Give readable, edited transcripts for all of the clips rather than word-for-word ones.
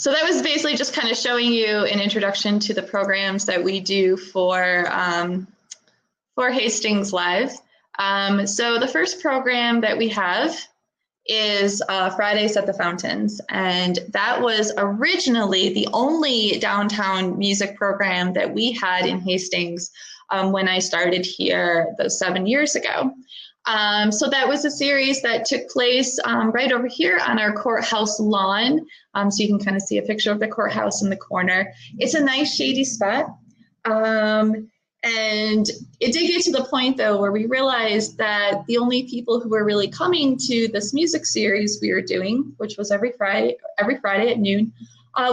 So that was basically just kind of showing you an introduction to the programs that we do for Hastings Live. So the first program that we have is Fridays at the Fountains, and that was originally the only downtown music program that we had in Hastings when I started here those 7 years ago. So that was a series that took place right over here on our courthouse lawn. So you can kind of see a picture of the courthouse in the corner. It's a nice shady spot. And it did get to the point, though, where we realized that the only people who were really coming to this music series we were doing, which was every Friday at noon,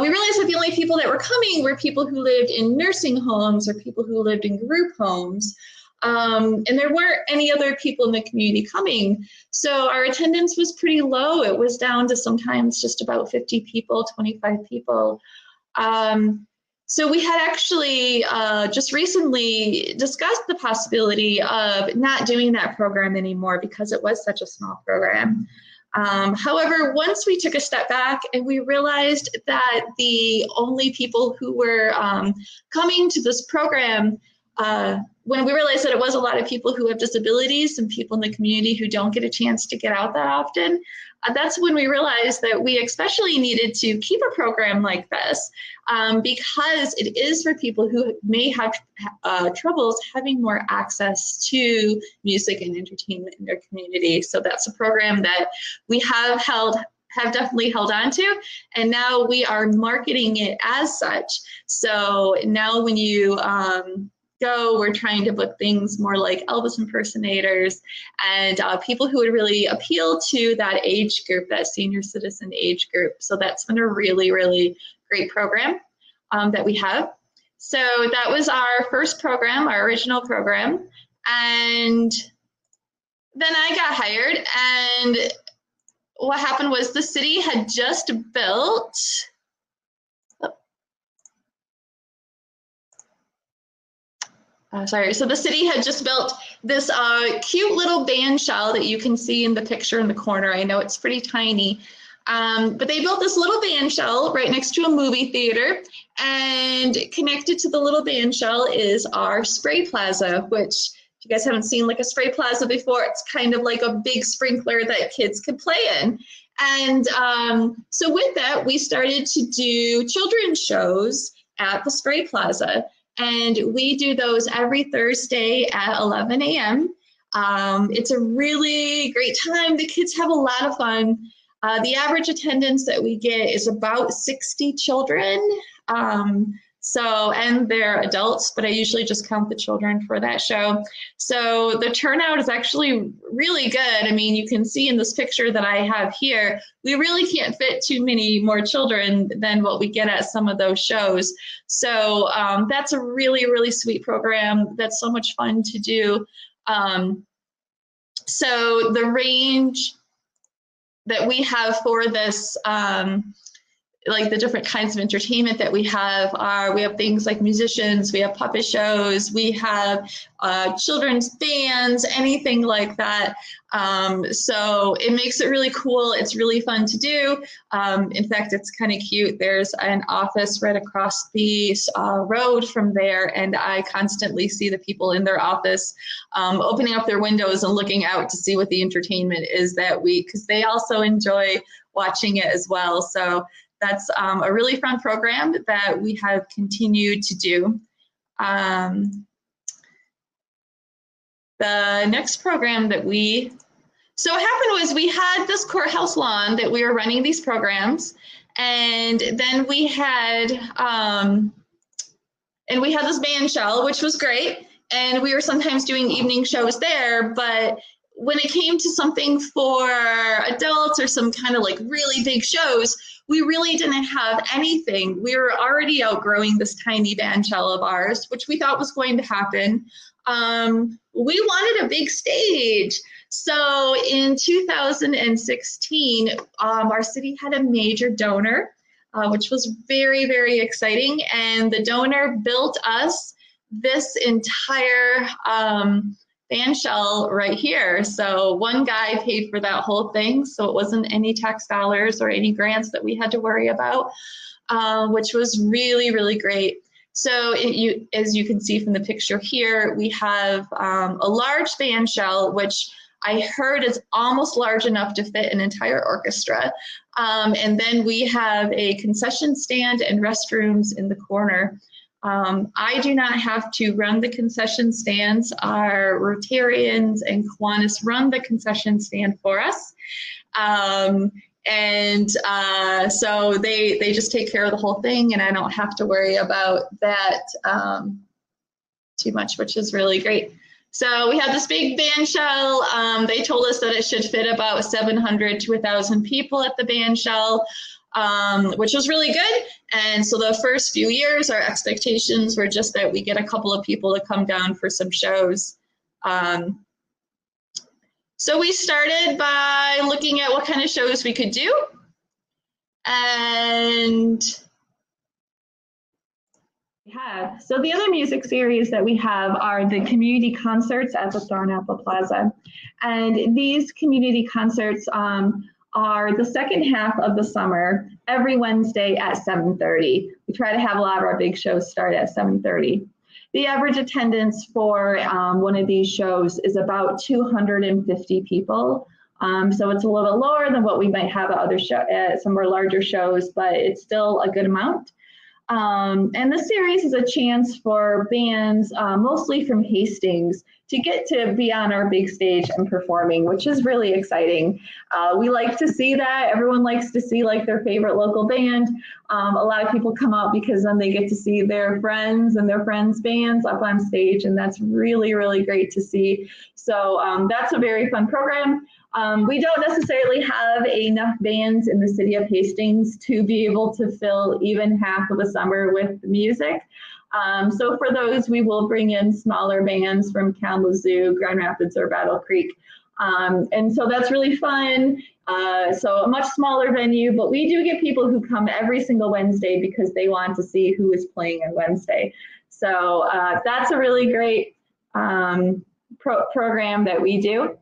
we realized that the only people that were coming were people who lived in nursing homes or people who lived in group homes. And there weren't any other people in the community coming. So our attendance was pretty low. It was down to sometimes just about 50 people, 25 people. So we had actually just recently discussed the possibility of not doing that program anymore because it was such a small program. However, once we took a step back and we realized that the only people who were coming to this program, when we realized that it was a lot of people who have disabilities and people in the community who don't get a chance to get out that often, that's when we realized that we especially needed to keep a program like this because it is for people who may have troubles having more access to music and entertainment in their community. So that's a program that we have definitely held on to, and now we are marketing it as such. So now when you we're trying to book things more like Elvis impersonators and people who would really appeal to that age group, that senior citizen age group. So that's been a really, really great program that we have. So that was our first program, our original program. And then I got hired, and what happened was the city had just built so the city had just built this cute little band shell that you can see in the picture in the corner. I know it's pretty tiny, but they built this little band shell right next to a movie theater, and connected to the little band shell is our spray plaza, which if you guys haven't seen like a spray plaza before, it's kind of like a big sprinkler that kids could play in. And so with that, we started to do children's shows at the spray plaza. And we do those every Thursday at 11 a.m. It's a really great time. The kids have a lot of fun. The average attendance that we get is about 60 children. And they're adults, but I usually just count the children for that show. So the turnout is actually really good. I mean, you can see in this picture that I have here, we really can't fit too many more children than what we get at some of those shows. So that's a really, really sweet program. That's so much fun to do. So the range that we have for this, like the different kinds of entertainment that we have things like musicians, we have puppet shows, we have children's bands, anything like that. So it makes it really cool. It's really fun to do. In fact, it's kind of cute. There's an office right across the road from there, and I constantly see the people in their office opening up their windows and looking out to see what the entertainment is that week, because they also enjoy watching it as well. So that's a really fun program that we have continued to do. The next program that so what happened was we had this courthouse lawn that we were running these programs, and then we had this band shell, which was great, and we were sometimes doing evening shows there, but when it came to something for adults or some kind of like really big shows, we really didn't have anything. We were already outgrowing this tiny band shell of ours, which we thought was going to happen. We wanted a big stage. So in 2016, our city had a major donor, which was very, very exciting. And the donor built us this entire band shell right here. So one guy paid for that whole thing, so it wasn't any tax dollars or any grants that we had to worry about, which was really, really great. So as you can see from the picture here, we have a large band shell, which I heard is almost large enough to fit an entire orchestra. And then we have a concession stand and restrooms in the corner. I do not have to run the concession stands. Our Rotarians and Kiwanis run the concession stand for us. So they just take care of the whole thing, and I don't have to worry about that too much, which is really great. So we have this big band shell. They told us that it should fit about 700 to 1,000 people at the band shell, which was really good. And so the first few years, our expectations were just that we get a couple of people to come down for some shows. So we started by looking at what kind of shows we could do. And so the other music series that we have are the community concerts at the Thornapple Plaza. And these community concerts are the second half of the summer, every Wednesday at 7:30. We try to have a lot of our big shows start at 7:30. The average attendance for one of these shows is about 250 people. So it's a little bit lower than what we might have at other some of our larger shows, but it's still a good amount. And this series is a chance for bands, mostly from Hastings, to get to be on our big stage and performing, which is really exciting. We like to see that. Everyone likes to see like their favorite local band. A lot of people come out because then they get to see their friends and their friends' bands up on stage, and that's really, really great to see. So that's a very fun program. We don't necessarily have enough bands in the city of Hastings to be able to fill even half of the summer with music. So for those, we will bring in smaller bands from Kalamazoo, Grand Rapids, or Battle Creek. And so that's really fun. So a much smaller venue, but we do get people who come every single Wednesday because they want to see who is playing on Wednesday. So that's a really great program that we do.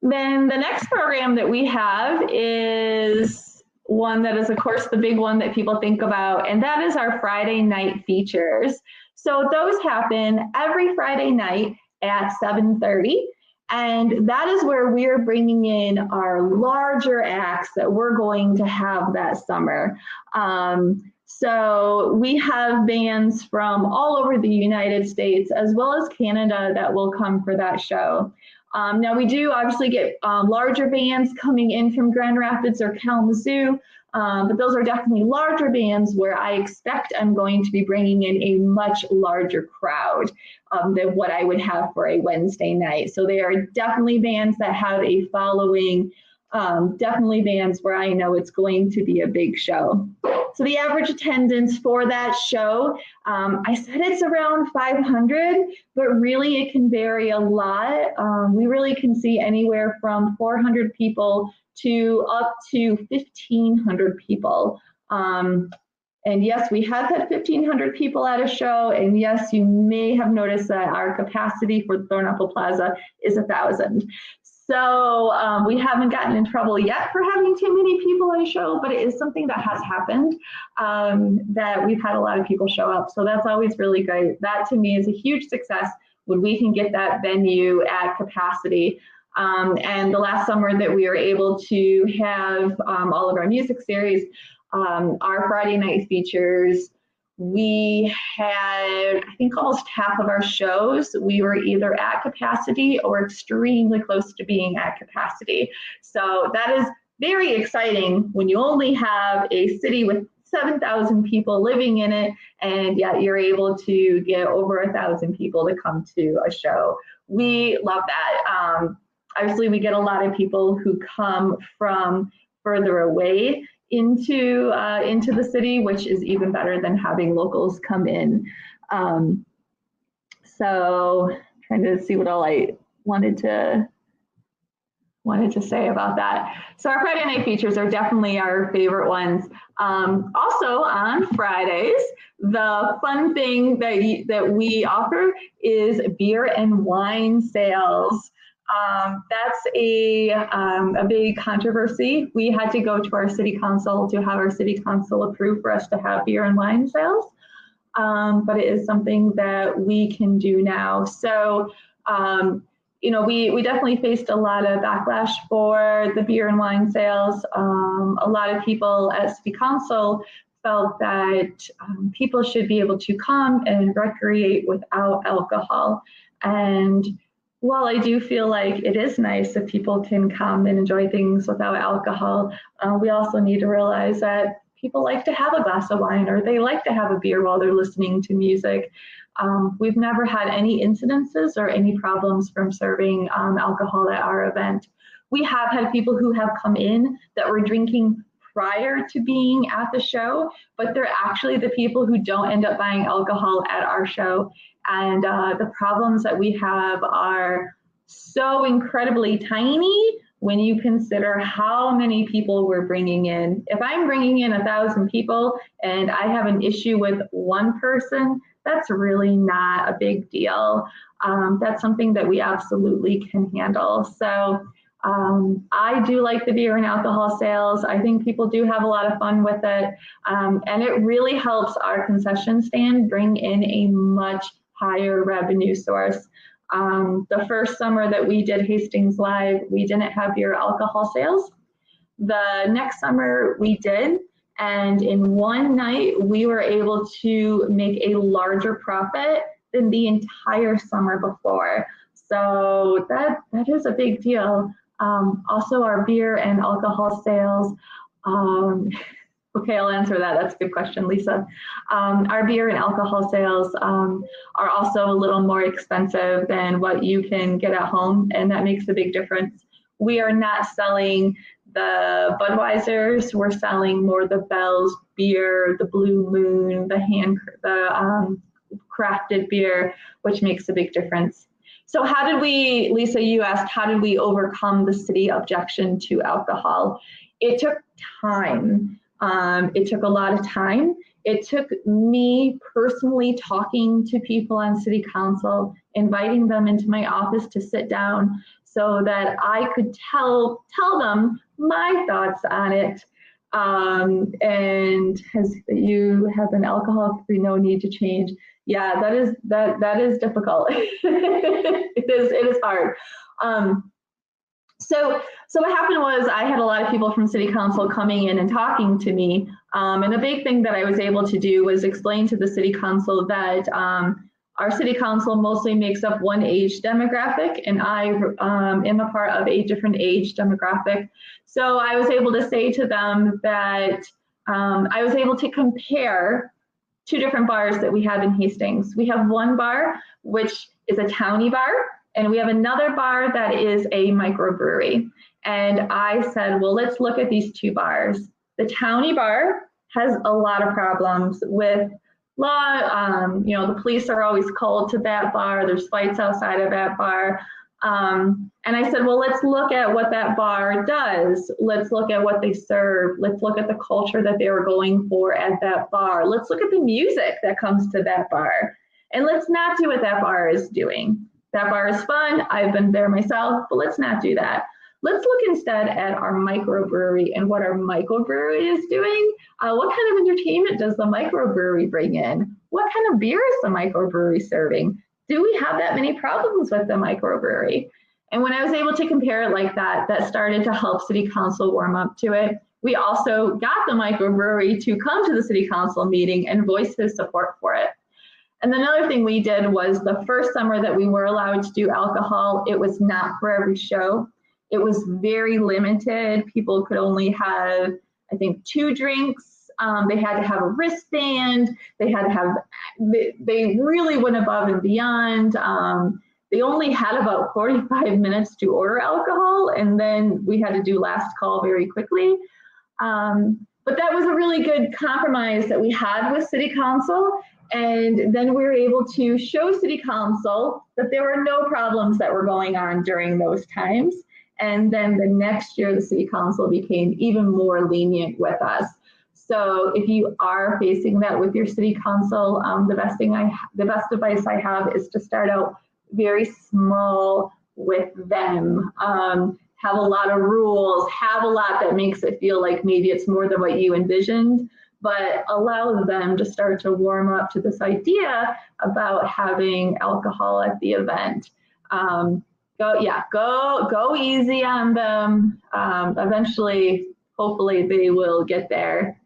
Then the next program that we have is one that is, of course, the big one that people think about, and that is our Friday night features. So those happen every Friday night at 7:30, and that is where we're bringing in our larger acts that we're going to have that summer. So we have bands from all over the United States as well as Canada that will come for that show. Now we do obviously get larger bands coming in from Grand Rapids or Kalamazoo, but those are definitely larger bands where I expect I'm going to be bringing in a much larger crowd than what I would have for a Wednesday night. So they are definitely bands that have a following, definitely bands where I know it's going to be a big show. So the average attendance for that show, I said it's around 500, but really it can vary a lot. We really can see anywhere from 400 people to up to 1,500 people. And yes, we have had 1,500 people at a show. And yes, you may have noticed that our capacity for Thornapple Plaza is 1,000. So we haven't gotten in trouble yet for having too many people at a show, but it is something that has happened, that we've had a lot of people show up. So that's always really great. That to me is a huge success when we can get that venue at capacity. And the last summer that we were able to have all of our music series, our Friday night features, we had, I think, almost half of our shows, we were either at capacity or extremely close to being at capacity. So that is very exciting when you only have a city with 7,000 people living in it, and yet you're able to get over 1,000 people to come to a show. We love that. Obviously, we get a lot of people who come from further away into the city, which is even better than having locals come in. So trying to see what all I wanted to wanted to say about that. So our Friday night features are definitely our favorite ones. Also on Fridays, the fun thing that we offer is beer and wine sales. That's a big controversy. We had to go to our city council to have our city council approve for us to have beer and wine sales. But it is something that we can do now. So, you know, we definitely faced a lot of backlash for the beer and wine sales. A lot of people at city council felt that people should be able to come and recreate without alcohol. And while I do feel like it is nice if people can come and enjoy things without alcohol, we also need to realize that people like to have a glass of wine or they like to have a beer while they're listening to music. We've never had any incidences or any problems from serving alcohol at our event. We have had people who have come in that were drinking prior to being at the show, but they're actually the people who don't end up buying alcohol at our show. And the problems that we have are so incredibly tiny when you consider how many people we're bringing in. If I'm bringing in 1,000 people and I have an issue with one person, that's really not a big deal. That's something that we absolutely can handle. So I do like the beer and alcohol sales. I think people do have a lot of fun with it. And it really helps our concession stand bring in a much higher revenue source. The first summer that we did Hastings Live, we didn't have beer alcohol sales. The next summer we did, and in one night we were able to make a larger profit than the entire summer before. So that is a big deal. Also our beer and alcohol sales, okay, I'll answer that. That's a good question, Lisa. Our beer and alcohol sales are also a little more expensive than what you can get at home, and that makes a big difference. We are not selling the Budweisers. We're selling more the Bell's beer, the Blue Moon, the crafted beer, which makes a big difference. So how did we, Lisa, you asked, how did we overcome the city objection to alcohol? It took time. It took a lot of time. It took me personally talking to people on city council, inviting them into my office to sit down so that I could tell them my thoughts on it. And as you have an alcohol-free, no need to change. Yeah, that is difficult. It is hard. So what happened was I had a lot of people from city council coming in and talking to me. And a big thing that I was able to do was explain to the city council that our city council mostly makes up one age demographic, and I am a part of a different age demographic. So I was able to say to them that I was able to compare two different bars that we have in Hastings. We have one bar, which is a townie bar, and we have another bar that is a microbrewery. And I said, well, let's look at these two bars. The townie bar has a lot of problems with law. You know, the police are always called to that bar. There's fights outside of that bar. And I said, well, let's look at what that bar does. Let's look at what they serve. Let's look at the culture that they were going for at that bar. Let's look at the music that comes to that bar. And let's not do what that bar is doing. That bar is fun. I've been there myself, but let's not do that. Let's look instead at our microbrewery and what our microbrewery is doing. What kind of entertainment does the microbrewery bring in? What kind of beer is the microbrewery serving? Do we have that many problems with the microbrewery? And when I was able to compare it like that, that started to help city council warm up to it. We also got the microbrewery to come to the city council meeting and voice his support for it. And another thing we did was the first summer that we were allowed to do alcohol, it was not for every show. It was very limited. People could only have, I think, 2 drinks. They had to have a wristband. They had to have, they really went above and beyond. They only had about 45 minutes to order alcohol, and then we had to do last call very quickly. But that was a really good compromise that we had with city council. And then we were able to show city council that there were no problems that were going on during those times. And then the next year, the city council became even more lenient with us. So if you are facing that with your city council, the best advice I have is to start out very small with them. Have a lot of rules, have a lot that makes it feel like maybe it's more than what you envisioned, but allow them to start to warm up to this idea about having alcohol at the event. Go easy on them. Eventually, hopefully they will get there.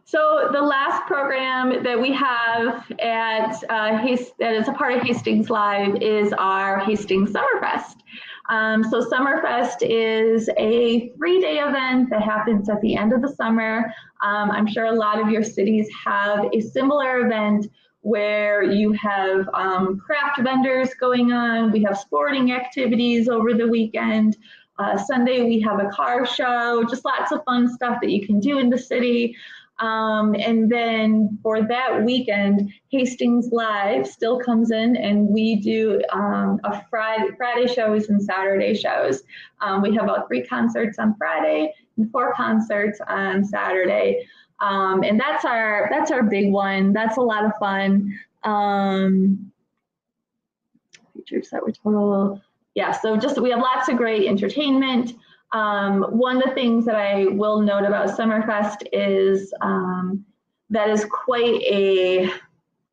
So the last program that we have at that is a part of Hastings Live is our Hastings Summerfest. So Summerfest is a 3-day event that happens at the end of the summer. I'm sure a lot of your cities have a similar event where you have craft vendors going on. We have sporting activities over the weekend. Sunday we have a car show, just lots of fun stuff that you can do in the city. And then for that weekend, Hastings Live still comes in, and we do a Friday shows and Saturday shows. We have about 3 concerts on Friday and 4 concerts on Saturday. And that's our big one. That's a lot of fun. Features that were total. Yeah, so we have lots of great entertainment. One of the things that I will note about Summerfest is that is quite a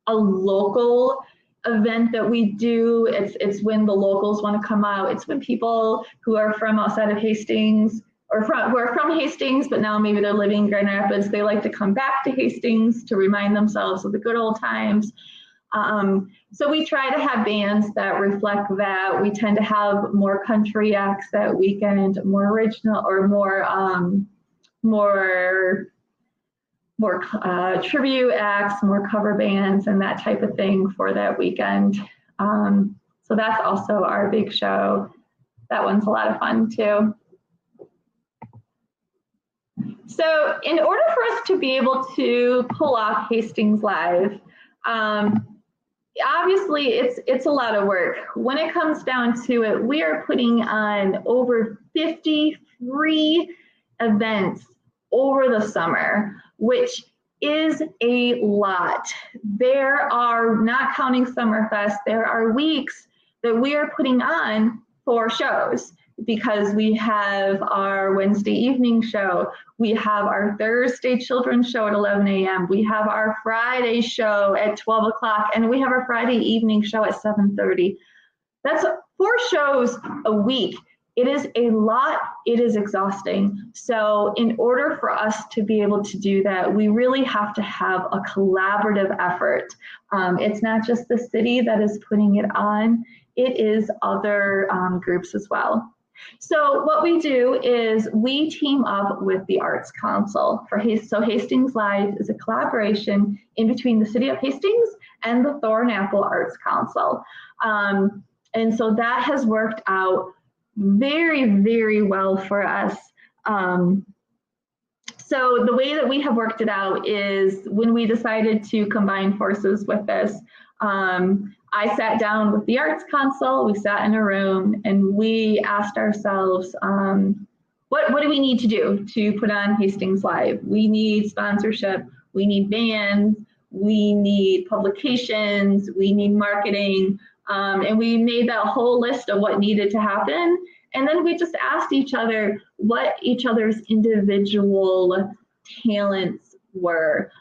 local event that we do. It's when the locals want to come out. It's when people who are from outside of Hastings or who are from Hastings, but now maybe they're living in Grand Rapids, they like to come back to Hastings to remind themselves of the good old times. So we try to have bands that reflect that. We tend to have more country acts that weekend, more original or more tribute acts, more cover bands and that type of thing for that weekend. So that's also our big show. That one's a lot of fun too. So in order for us to be able to pull off Hastings Live, obviously it's a lot of work. When it comes down to it, we are putting on over 50 free events over the summer, which is a lot. There are, not counting Summerfest, there are weeks that we are putting on 4 shows, because we have our Wednesday evening show, we have our Thursday children's show at 11 a.m., we have our Friday show at 12 o'clock, and we have our Friday evening show at 7:30. That's 4 shows a week. It is a lot, it is exhausting. So in order for us to be able to do that, we really have to have a collaborative effort. It's not just the city that is putting it on, it is other groups as well. So what we do is we team up with the Arts Council. So Hastings Live is a collaboration in between the City of Hastings and the Thornapple Arts Council. And so that has worked out very, very well for us. So the way that we have worked it out is when we decided to combine forces with this, I sat down with the Arts Council, we sat in a room, and we asked ourselves, what do we need to do to put on Hastings Live? We need sponsorship, we need bands, we need publications, we need marketing, and we made that whole list of what needed to happen. And then we just asked each other what each other's individual talents were.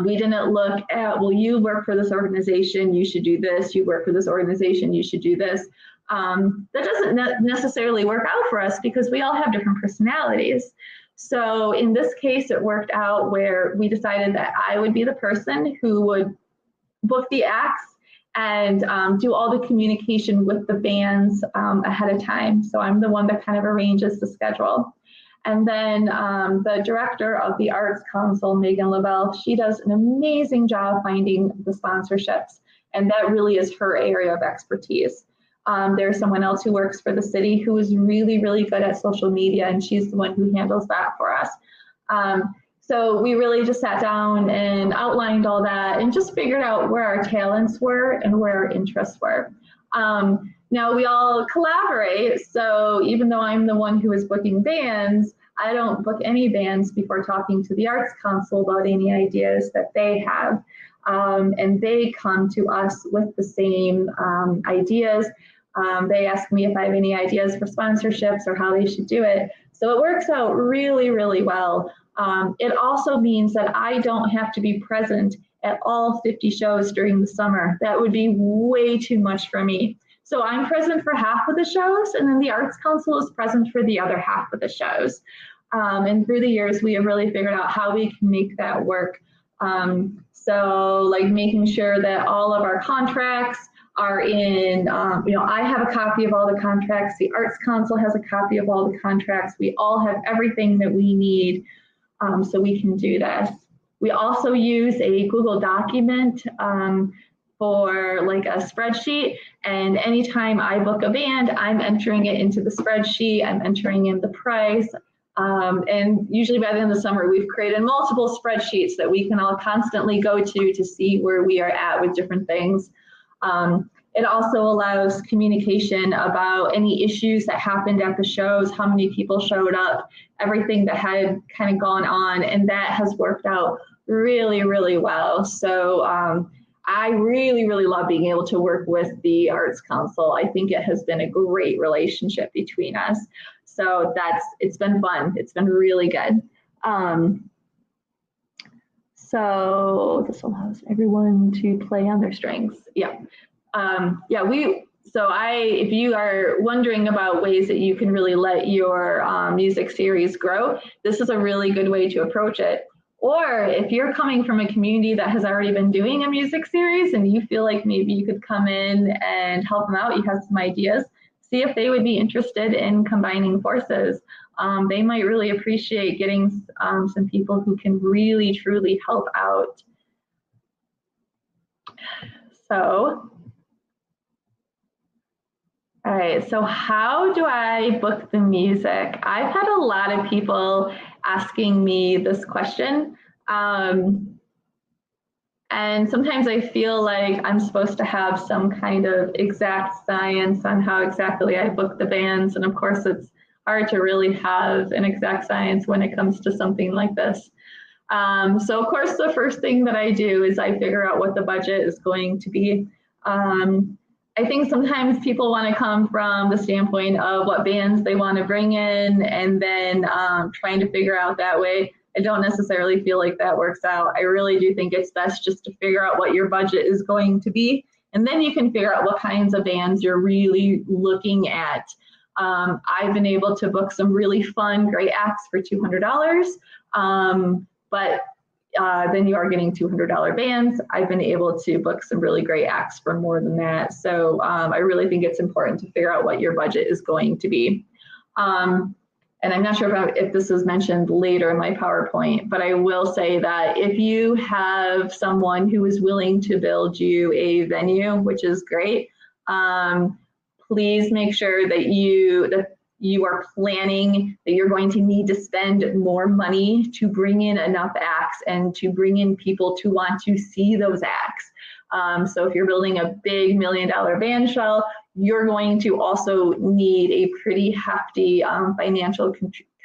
We didn't look at, well, you work for this organization, you should do this. You work for this organization, you should do this. That doesn't necessarily work out for us because we all have different personalities. So in this case, it worked out where we decided that I would be the person who would book the acts and do all the communication with the bands ahead of time. So I'm the one that kind of arranges the schedule. And then the director of the Arts Council, Megan Lavelle, she does an amazing job finding the sponsorships. And that really is her area of expertise. There's someone else who works for the city who is really, really good at social media, and she's the one who handles that for us. So we really just sat down and outlined all that and just figured out where our talents were and where our interests were. Now we all collaborate, so even though I'm the one who is booking bands, I don't book any bands before talking to the Arts Council about any ideas that they have. And they come to us with the same ideas. They ask me if I have any ideas for sponsorships or how they should do it. So it works out really, really well. It also means that I don't have to be present at all 50 shows during the summer. That would be way too much for me. So I'm present for half of the shows, and then the Arts Council is present for the other half of the shows. And through the years, we have really figured out how we can make that work. So like making sure that all of our contracts are in, I have a copy of all the contracts, the Arts Council has a copy of all the contracts, we all have everything that we need so we can do this. We also use a Google document for like a spreadsheet, and anytime I book a band, I'm entering it into the spreadsheet, I'm entering in the price, and usually by the end of the summer, we've created multiple spreadsheets that we can all constantly go to see where we are at with different things. It also allows communication about any issues that happened at the shows, how many people showed up, everything that had kind of gone on, and that has worked out really, really well. So I really, really love being able to work with the Arts Council. I think it has been a great relationship between us. So it's been fun. It's been really good. So this allows everyone to play on their strengths. Yeah. If you are wondering about ways that you can really let your music series grow, this is a really good way to approach it. Or if you're coming from a community that has already been doing a music series and you feel like maybe you could come in and help them out, you have some ideas, see if they would be interested in combining forces. They might really appreciate getting some people who can really, truly help out. So, all right, so how do I book the music? I've had a lot of people asking me this question. And sometimes I feel like I'm supposed to have some kind of exact science on how exactly I book the bands. And of course, it's hard to really have an exact science when it comes to something like this. So of course, the first thing that I do is I figure out what the budget is going to be. I think sometimes people want to come from the standpoint of what bands they want to bring in and then trying to figure out that way. I don't necessarily feel like that works out. I really do think it's best just to figure out what your budget is going to be, and then you can figure out what kinds of bands you're really looking at. I've been able to book some really fun, great acts for $200, but then you are getting $200 bands. I've been able to book some really great acts for more than that. So I really think it's important to figure out what your budget is going to be. And I'm not sure if this was mentioned later in my PowerPoint, but I will say that if you have someone who is willing to build you a venue, which is great, please make sure that you are planning that you're going to need to spend more money to bring in enough acts and to bring in people to want to see those acts. So if you're building a big $1 million band shell, you're going to also need a pretty hefty financial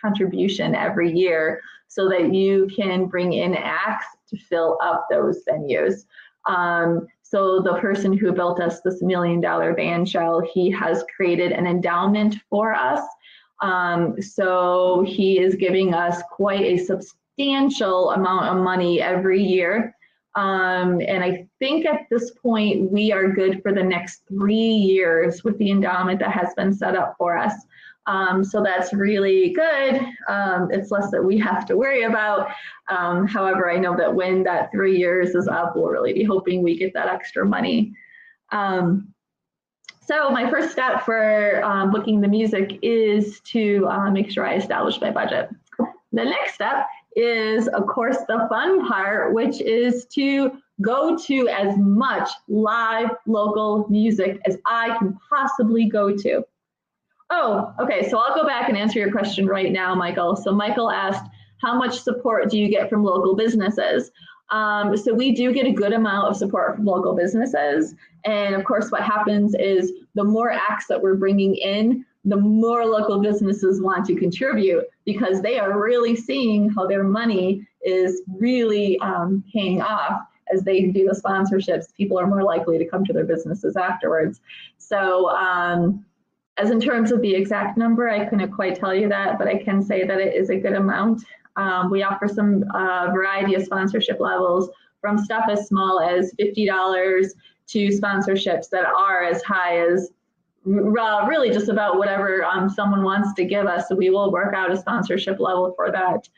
contribution every year so that you can bring in acts to fill up those venues. So the person who built us this $1 million band shell, he has created an endowment for us. So he is giving us quite a substantial amount of money every year. And I think at this point, we are good for the next 3 years with the endowment that has been set up for us. So that's really good. It's less that we have to worry about. However, I know that when that 3 years is up, we'll really be hoping we get that extra money. So my first step for booking the music is to make sure I establish my budget. The next step is, of course, the fun part, which is to go to as much live local music as I can possibly go to. Oh, okay, so I'll go back and answer your question right now, Michael. So Michael asked, how much support do you get from local businesses? So we do get a good amount of support from local businesses. And of course, what happens is the more acts that we're bringing in, the more local businesses want to contribute because they are really seeing how their money is really paying off as they do the sponsorships. People are more likely to come to their businesses afterwards. So as in terms of the exact number, I couldn't quite tell you that, but I can say that it is a good amount. We offer some variety of sponsorship levels, from stuff as small as $50 to sponsorships that are as high as really just about whatever someone wants to give us. So we will work out a sponsorship level for that.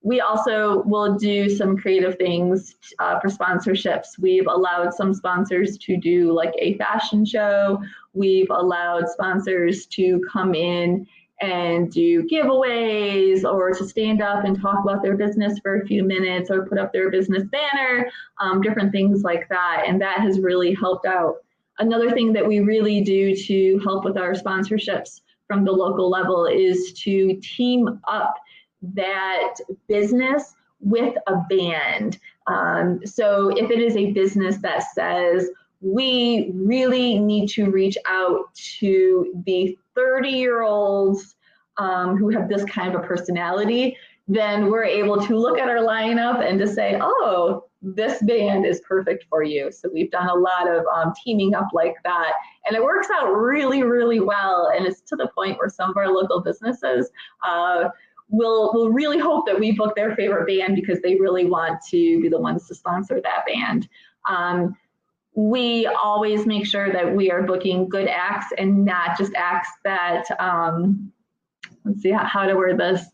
We also will do some creative things for sponsorships. We've allowed some sponsors to do like a fashion show. We've allowed sponsors to come in and do giveaways or to stand up and talk about their business for a few minutes or put up their business banner, different things like that. And that has really helped out. Another thing that we really do to help with our sponsorships from the local level is to team up that business with a band. So if it is a business that says, we really need to reach out to the 30-year-olds who have this kind of a personality, then we're able to look at our lineup and to say, oh, this band is perfect for you. So we've done a lot of teaming up like that. And it works out really, really well. And it's to the point where some of our local businesses will really hope that we book their favorite band because they really want to be the ones to sponsor that band. We always make sure that we are booking good acts and not just acts that, let's see how to word this.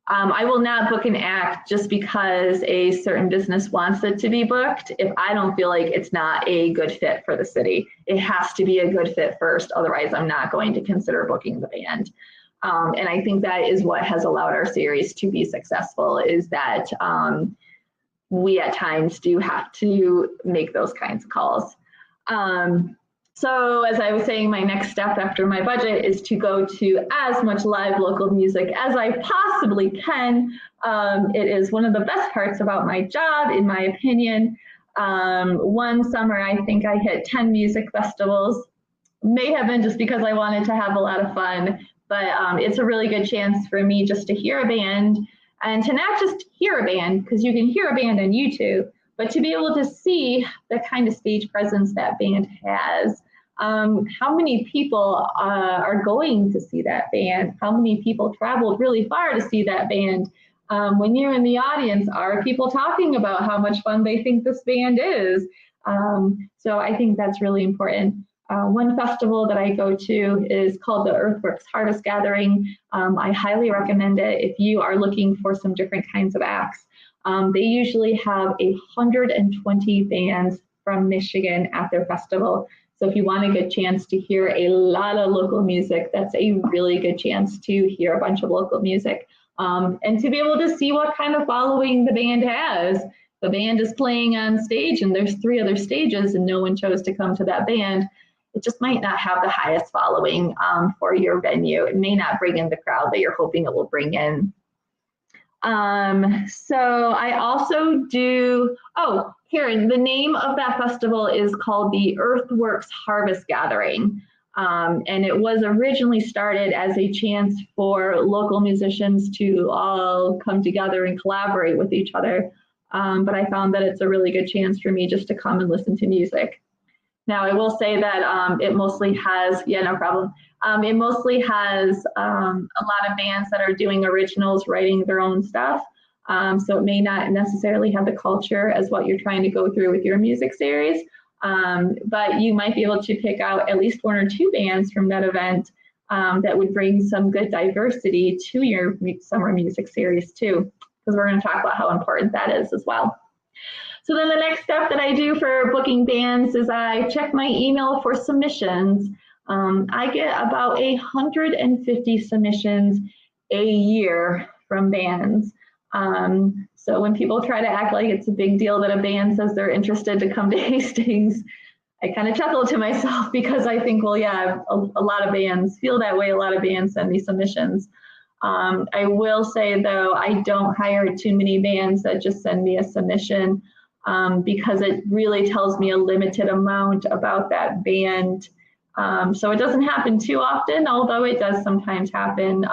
I will not book an act just because a certain business wants it to be booked if I don't feel like it's not a good fit for the city. It has to be a good fit first, otherwise I'm not going to consider booking the band. And I think that is what has allowed our series to be successful, is that we at times do have to make those kinds of calls. So as I was saying, my next step after my budget is to go to as much live local music as I possibly can. It is one of the best parts about my job, in my opinion. One summer, I think I hit 10 music festivals. May have been just because I wanted to have a lot of fun, but it's a really good chance for me just to hear a band, and to not just hear a band, because you can hear a band on YouTube, but to be able to see the kind of stage presence that band has. How many people are going to see that band? How many people traveled really far to see that band? When you're in the audience, are people talking about how much fun they think this band is? So I think that's really important. One festival that I go to is called the Earthworks Harvest Gathering. I highly recommend it if you are looking for some different kinds of acts. They usually have 120 bands from Michigan at their festival. So if you want a good chance to hear a lot of local music, that's a really good chance to hear a bunch of local music. And to be able to see what kind of following the band has. The band is playing on stage and there's 3 other stages and no one chose to come to that band. It just might not have the highest following for your venue. It may not bring in the crowd that you're hoping it will bring in. So I also do, Karen, the name of that festival is called the Earthworks Harvest Gathering. And it was originally started as a chance for local musicians to all come together and collaborate with each other. But I found that it's a really good chance for me just to come and listen to music. Now, I will say that it mostly has, it mostly has a lot of bands that are doing originals, writing their own stuff. So it may not necessarily have the culture as what you're trying to go through with your music series. But you might be able to pick out at least 1 or 2 bands from that event that would bring some good diversity to your summer music series too, because we're going to talk about how important that is as well. So then the next step that I do for booking bands is I check my email for submissions. I get about 150 submissions a year from bands. So when people try to act like it's a big deal that a band says they're interested to come to Hastings, I kind of chuckle to myself because I think, well, yeah, a lot of bands feel that way. A lot of bands send me submissions. I will say, though, I don't hire too many bands that just send me a submission because it really tells me a limited amount about that band. So it doesn't happen too often, although it does sometimes happen,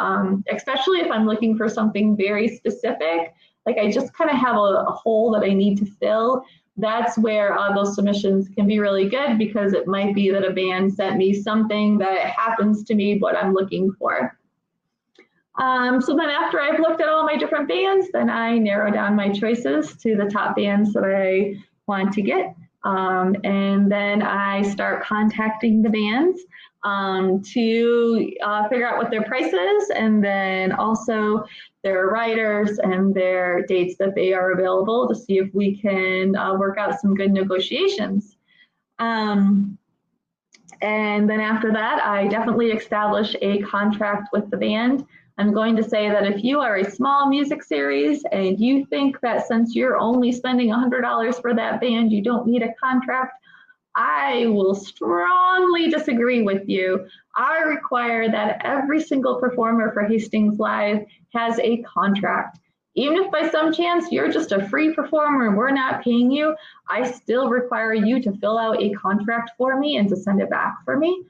especially if I'm looking for something very specific. Like I just kind of have a hole that I need to fill. That's where those submissions can be really good, because it might be that a band sent me something that happens to me what I'm looking for. So then after I've looked at all my different bands, then I narrow down my choices to the top bands that I want to get. And then I start contacting the bands to figure out what their price is, and then also their writers and their dates that they are available, to see if we can work out some good negotiations. And then after that, I definitely establish a contract with the band. I'm going to say that if you are a small music series and you think that since you're only spending $100 for that band, you don't need a contract, I will strongly disagree with you. I require that every single performer for Hastings Live has a contract. Even if by some chance you're just a free performer and we're not paying you, I still require you to fill out a contract for me and to send it back for me.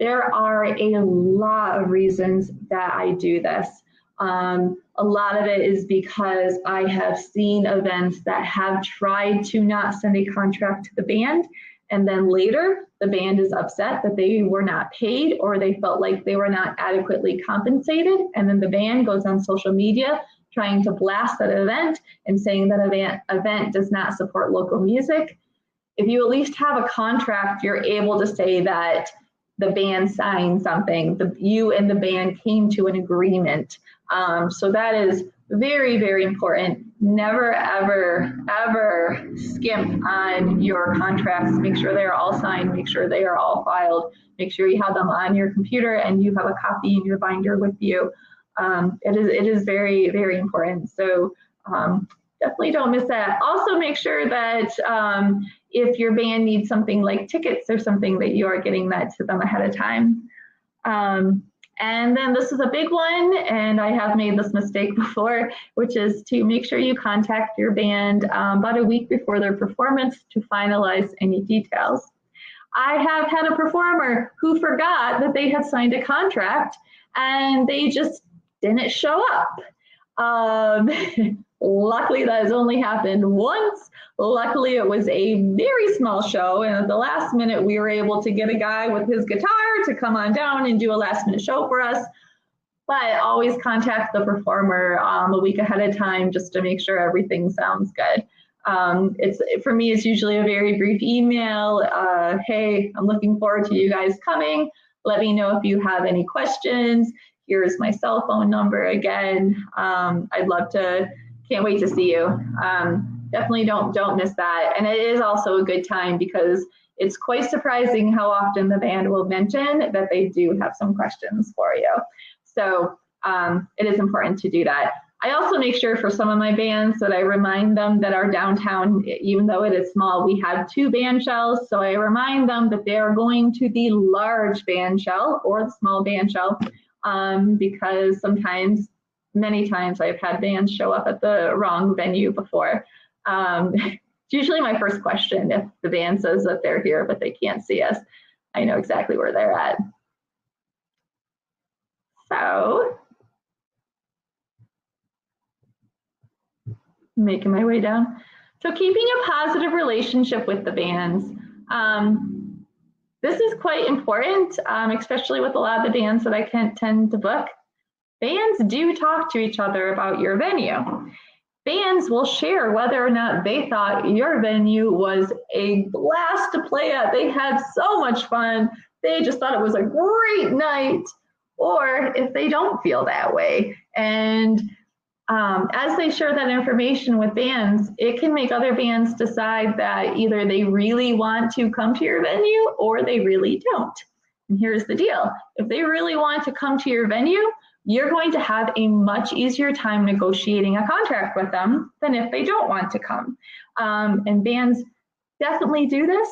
There are a lot of reasons that I do this. A lot of it is because I have seen events that have tried to not send a contract to the band, and then later the band is upset that they were not paid or they felt like they were not adequately compensated, and then the band goes on social media trying to blast that event and saying that event does not support local music. If you at least have a contract, you're able to say that the band signed something, you and the band came to an agreement. So that is very, very important. Never, ever, ever skimp on your contracts. Make sure they are all signed, make sure they are all filed, make sure you have them on your computer and you have a copy in your binder with you. It is very, very important. So definitely don't miss that. Also make sure that if your band needs something like tickets or something, that you are getting that to them ahead of time. And then this is a big one, and I have made this mistake before, which is to make sure you contact your band about a week before their performance to finalize any details. I have had a performer who forgot that they had signed a contract and they just didn't show up. Luckily, that has only happened once. Luckily, it was a very small show, and at the last minute, we were able to get a guy with his guitar to come on down and do a last-minute show for us. But always contact the performer a week ahead of time just to make sure everything sounds good. For me, it's usually a very brief email. Hey, I'm looking forward to you guys coming. Let me know if you have any questions. Here's my cell phone number again. I'd love to. Can't wait to see you. Definitely don't miss that. And it is also a good time because it's quite surprising how often the band will mention that they do have some questions for you. So it is important to do that. I also make sure for some of my bands that I remind them that our downtown, even though it is small, we have 2 band shells. So I remind them that they are going to the large band shell or the small band shell because many times I've had bands show up at the wrong venue before. It's usually my first question if the band says that they're here but they can't see us. I know exactly where they're at. So, making my way down. So keeping a positive relationship with the bands. This is quite important, especially with a lot of the bands that I tend to book. Bands do talk to each other about your venue. Bands will share whether or not they thought your venue was a blast to play at. They had so much fun. They just thought it was a great night, or if they don't feel that way. And as they share that information with bands, it can make other bands decide that either they really want to come to your venue or they really don't. And here's the deal. If they really want to come to your venue, you're going to have a much easier time negotiating a contract with them than if they don't want to come. And bands definitely do this.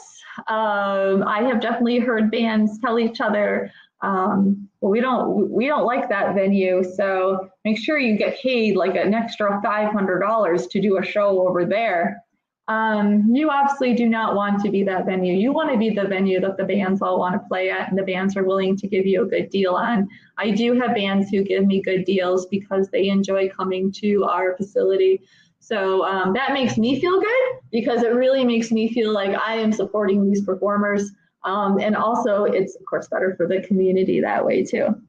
I have definitely heard bands tell each other, well, well, we don't like that venue, so make sure you get paid like an extra $500 to do a show over there. You obviously do not want to be that venue. You want to be the venue that the bands all want to play at and the bands are willing to give you a good deal on. I do have bands who give me good deals because they enjoy coming to our facility. So that makes me feel good because it really makes me feel like I am supporting these performers. And also it's of course better for the community that way too.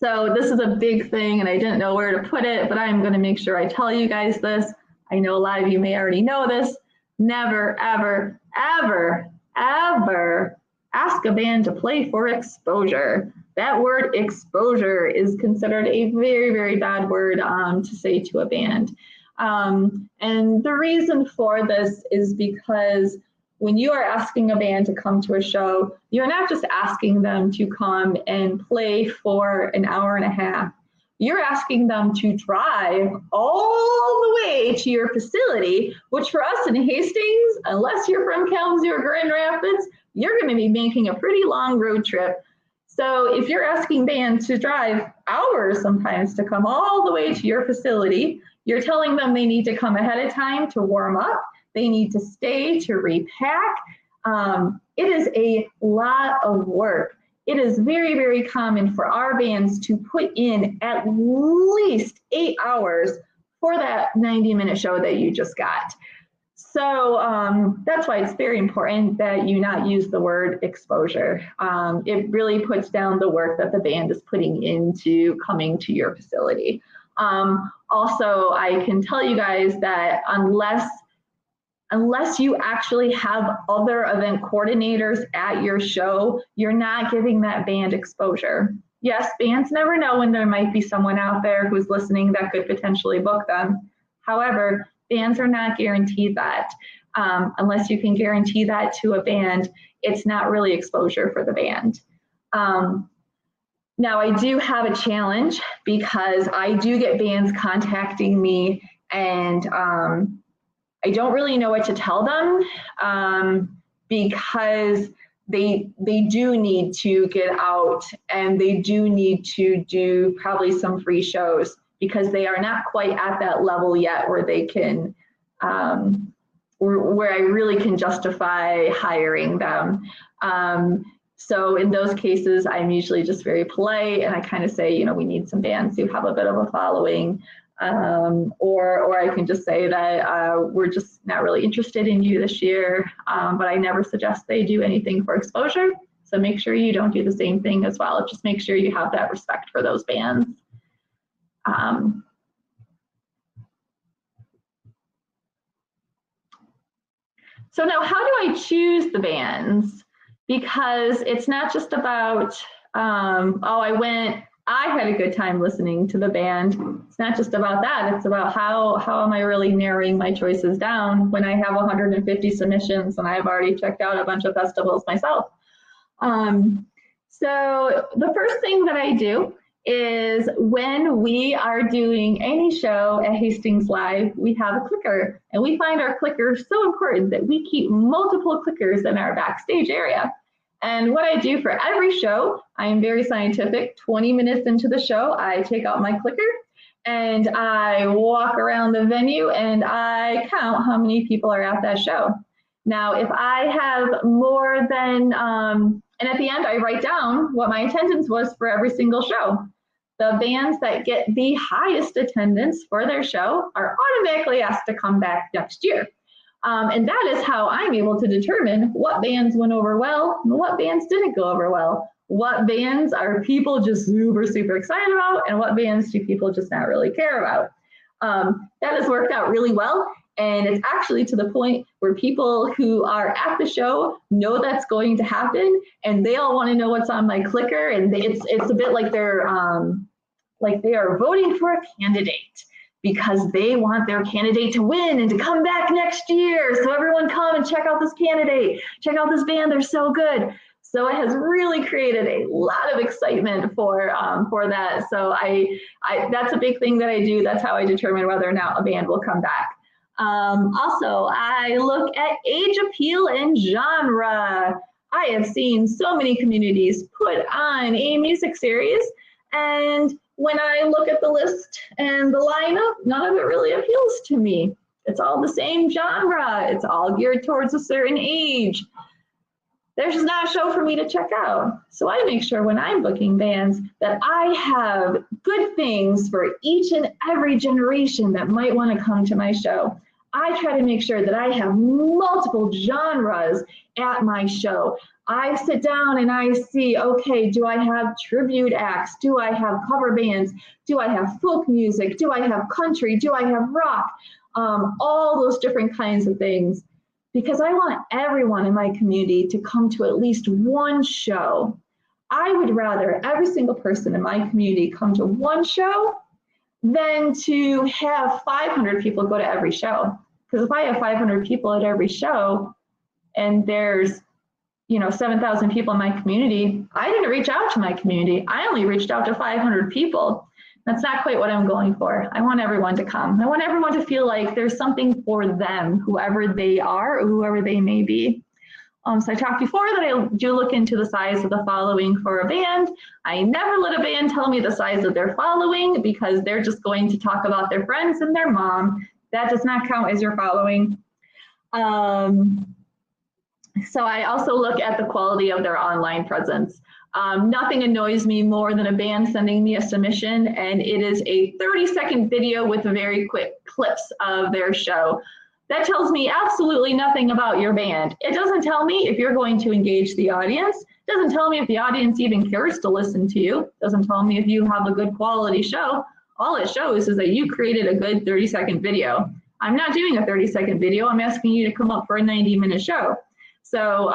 So this is a big thing and I didn't know where to put it, but I'm going to make sure I tell you guys this. I know a lot of you may already know this. Never, ever, ever, ever ask a band to play for exposure. That word exposure is considered a very, very bad word to say to a band. And the reason for this is because when you are asking a band to come to a show, you're not just asking them to come and play for an hour and a half. You're asking them to drive all the way to your facility, which for us in Hastings, unless you're from Kalamazoo or Grand Rapids, you're going to be making a pretty long road trip. So if you're asking bands to drive hours sometimes to come all the way to your facility, you're telling them they need to come ahead of time to warm up. They need to stay to repack. It is a lot of work. It is very, very common for our bands to put in at least 8 hours for that 90-minute show that you just got. So that's why it's very important that you not use the word exposure. It really puts down the work that the band is putting into coming to your facility. Also, I can tell you guys that unless you actually have other event coordinators at your show, you're not giving that band exposure. Yes, bands never know when there might be someone out there who's listening that could potentially book them. However, bands are not guaranteed that. Unless you can guarantee that to a band, it's not really exposure for the band. Now, I do have a challenge because I do get bands contacting me and I don't really know what to tell them because they do need to get out and they do need to do probably some free shows because they are not quite at that level yet where they can, where I really can justify hiring them. So in those cases, I'm usually just very polite and I kind of say, you know, we need some bands who have a bit of a following. Or I can just say that we're just not really interested in you this year, but I never suggest they do anything for exposure. So make sure you don't do the same thing as well. Just make sure you have that respect for those bands. So now how do I choose the bands? Because it's not just about, I had a good time listening to the band. It's not just about that. It's about how am I really narrowing my choices down when I have 150 submissions and I've already checked out a bunch of festivals myself. So the first thing that I do is when we are doing any show at Hastings Live, we have a clicker and we find our clicker so important that we keep multiple clickers in our backstage area. And what I do for every show, I am very scientific. 20 minutes into the show, I take out my clicker and I walk around the venue and I count how many people are at that show. Now, if I have more than, and at the end I write down what my attendance was for every single show. The bands that get the highest attendance for their show are automatically asked to come back next year. And that is how I'm able to determine what bands went over well and what bands didn't go over well. What bands are people just super, super excited about and what bands do people just not really care about. That has worked out really well. And it's actually to the point where people who are at the show know that's going to happen and they all want to know what's on my clicker. And it's a bit like they are voting for a candidate, because they want their candidate to win and to come back next year. So everyone come and check out this candidate, check out this band, they're so good. So it has really created a lot of excitement for that. So that's a big thing that I do. That's how I determine whether or not a band will come back. Also, I look at age appeal and genre. I have seen so many communities put on a music series, and when I look at the list and the lineup, none of it really appeals to me. It's all the same genre. It's all geared towards a certain age. There's just not a show for me to check out. So I make sure when I'm booking bands that I have good things for each and every generation that might want to come to my show. I try to make sure that I have multiple genres at my show. I sit down and I see, okay, do I have tribute acts? Do I have cover bands? Do I have folk music? Do I have country? Do I have rock? All those different kinds of things. Because I want everyone in my community to come to at least one show. I would rather every single person in my community come to one show than to have 500 people go to every show. Because if I have 500 people at every show and there's 7,000 people in my community, I didn't reach out to my community. I only reached out to 500 people. That's not quite what I'm going for. I want everyone to come. I want everyone to feel like there's something for them, whoever they are or whoever they may be. So I talked before that I do look into the size of the following for a band. I never let a band tell me the size of their following because they're just going to talk about their friends and their mom. That does not count as your following. So I also look at the quality of their online presence. Nothing annoys me more than a band sending me a submission and it is a 30-second video with very quick clips of their show. That tells me absolutely nothing about your band. It doesn't tell me if you're going to engage the audience. It doesn't tell me if the audience even cares to listen to you. It doesn't tell me if you have a good quality show. All it shows is that you created a good 30-second video. I'm not doing a 30-second video. I'm asking you to come up for a 90-minute show. So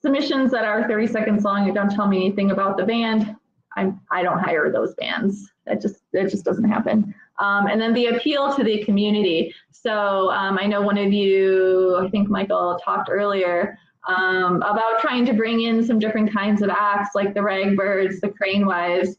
submissions that are 30 seconds long and don't tell me anything about the band, I don't hire those bands. That just doesn't happen. And then the appeal to the community. So I know one of you, I think Michael talked earlier about trying to bring in some different kinds of acts like the Ragbirds, the Crane Wives,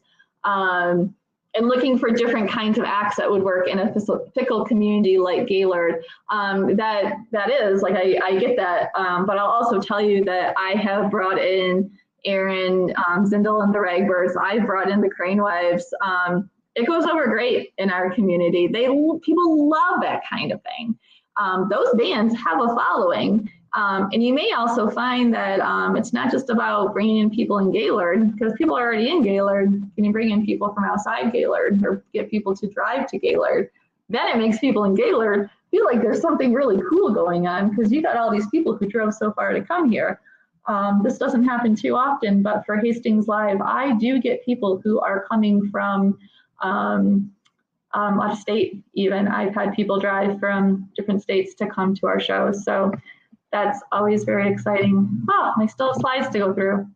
and looking for different kinds of acts that would work in a fickle community like Gaylord. That is, like, I get that, but I'll also tell you that I have brought in Aaron Zindel and the Ragbirds. I've brought in the Crane Wives. It goes over great in our community. People love that kind of thing. Those bands have a following. And you may also find that it's not just about bringing in people in Gaylord, because people are already in Gaylord. Can you bring in people from outside Gaylord or get people to drive to Gaylord? Then it makes people in Gaylord feel like there's something really cool going on because you got all these people who drove so far to come here. This doesn't happen too often, but for Hastings Live, I do get people who are coming from out of state even. I've had people drive from different states to come to our shows. So that's always very exciting. Oh, I still have slides to go through.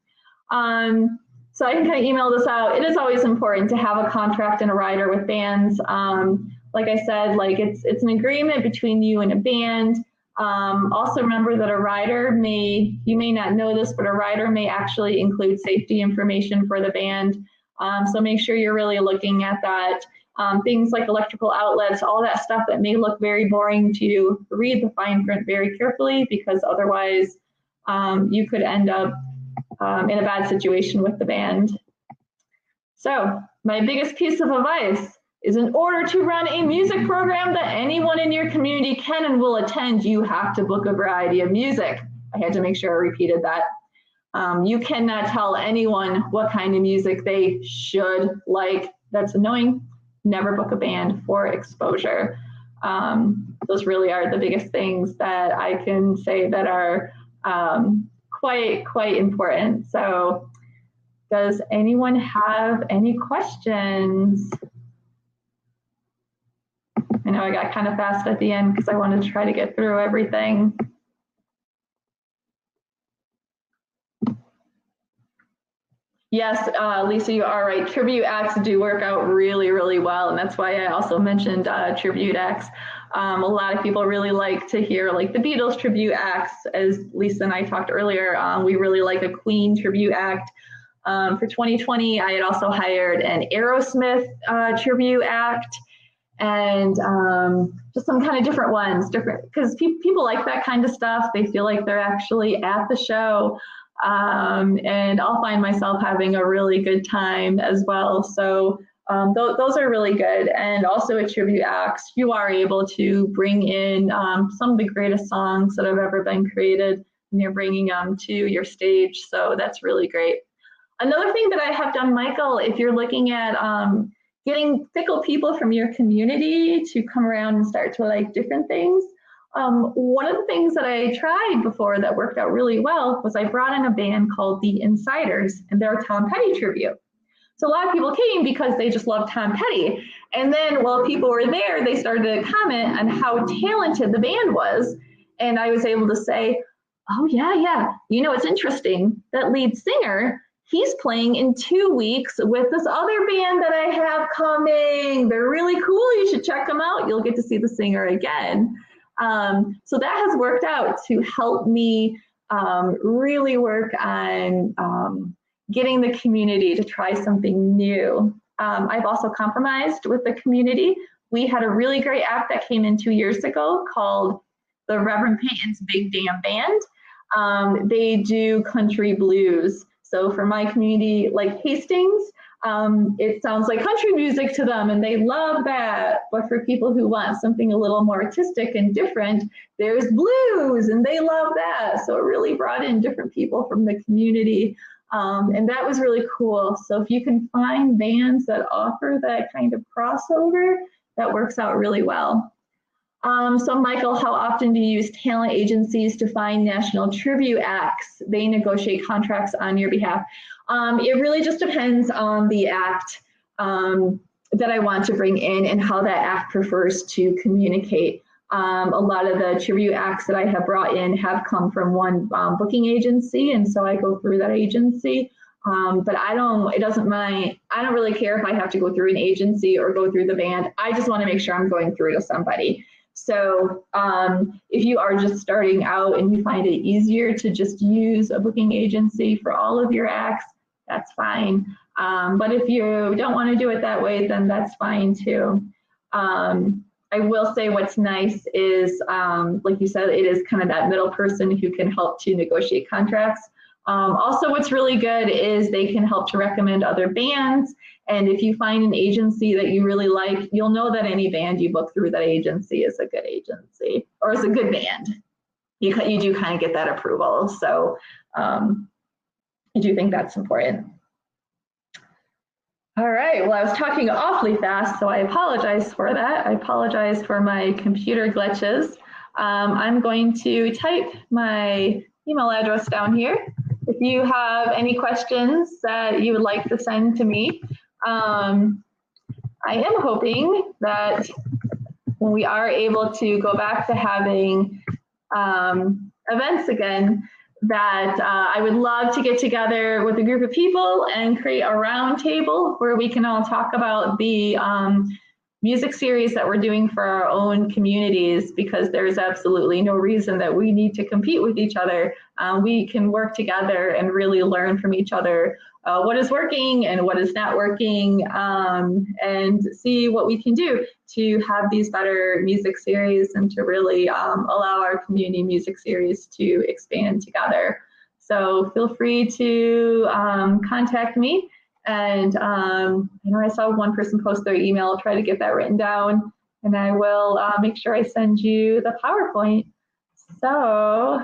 So I can kind of email this out. It is always important to have a contract and a rider with bands. Like I said, like it's an agreement between you and a band. Also remember that a rider you may not know this, but a rider may actually include safety information for the band. So make sure you're really looking at that. Things like electrical outlets, all that stuff that may look very boring to you, read the fine print very carefully because otherwise you could end up in a bad situation with the band. So my biggest piece of advice is in order to run a music program that anyone in your community can and will attend, you have to book a variety of music. I had to make sure I repeated that. You cannot tell anyone what kind of music they should like. That's annoying. Never book a band for exposure. Those really are the biggest things that I can say that are quite important. So does anyone have any questions? I know I got kind of fast at the end because I wanted to try to get through everything. Yes, Lisa, you are right. Tribute acts do work out really, really well. And that's why I also mentioned tribute acts. A lot of people really like to hear like the Beatles tribute acts. As Lisa and I talked earlier, we really like a Queen tribute act. For 2020, I had also hired an Aerosmith tribute act. And just some kind of different ones, because people like that kind of stuff. They feel like they're actually at the show. And I'll find myself having a really good time as well. So those are really good. And also at tribute acts, you are able to bring in some of the greatest songs that have ever been created, and you're bringing them to your stage. So that's really great. Another thing that I have done, Michael, if you're looking at getting fickle people from your community to come around and start to like different things, one of the things that I tried before that worked out really well was I brought in a band called the Insiders, and they're a Tom Petty tribute. So a lot of people came because they just loved Tom Petty. And then while people were there, they started to comment on how talented the band was. And I was able to say, oh, yeah. You know, it's interesting. That lead singer, he's playing in 2 weeks with this other band that I have coming. They're really cool. You should check them out. You'll get to see the singer again. So that has worked out to help me really work on getting the community to try something new. I've also compromised with the community. We had a really great act that came in 2 years ago called the Reverend Peyton's Big Damn Band. They do country blues. So for my community, like Hastings, it sounds like country music to them, and they love that. But for people who want something a little more artistic and different, there's blues, and they love that. So it really brought in different people from the community, and that was really cool. So if you can find bands that offer that kind of crossover, that works out really well. So Michael, how often do you use talent agencies to find national tribute acts? They negotiate contracts on your behalf. It really just depends on the act that I want to bring in and how that act prefers to communicate. A lot of the tribute acts that I have brought in have come from one booking agency, and so I go through that agency. But I don't really care if I have to go through an agency or go through the band. I just want to make sure I'm going through to somebody. So if you are just starting out and you find it easier to just use a booking agency for all of your acts, that's fine. But if you don't want to do it that way, then that's fine too. I will say what's nice is, like you said, it is kind of that middle person who can help to negotiate contracts. Also, what's really good is they can help to recommend other bands. And if you find an agency that you really like, you'll know that any band you book through that agency is a good agency or is a good band. You do kind of get that approval. So I do think that's important. All right, well, I was talking awfully fast, so I apologize for that. I apologize for my computer glitches. I'm going to type my email address down here. If you have any questions that you would like to send to me, I am hoping that when we are able to go back to having events again, that I would love to get together with a group of people and create a round table where we can all talk about the music series that we're doing for our own communities, because there's absolutely no reason that we need to compete with each other. We can work together and really learn from each other what is working and what is not working, and see what we can do to have these better music series and to really allow our community music series to expand together. So feel free to contact me. And I know I saw one person post their email. I'll try to get that written down, and I will make sure I send you the PowerPoint. So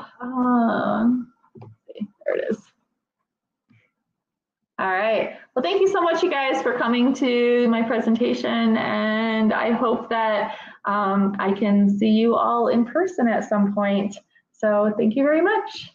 there it is. All right. Well, thank you so much, you guys, for coming to my presentation, and I hope that I can see you all in person at some point. So thank you very much.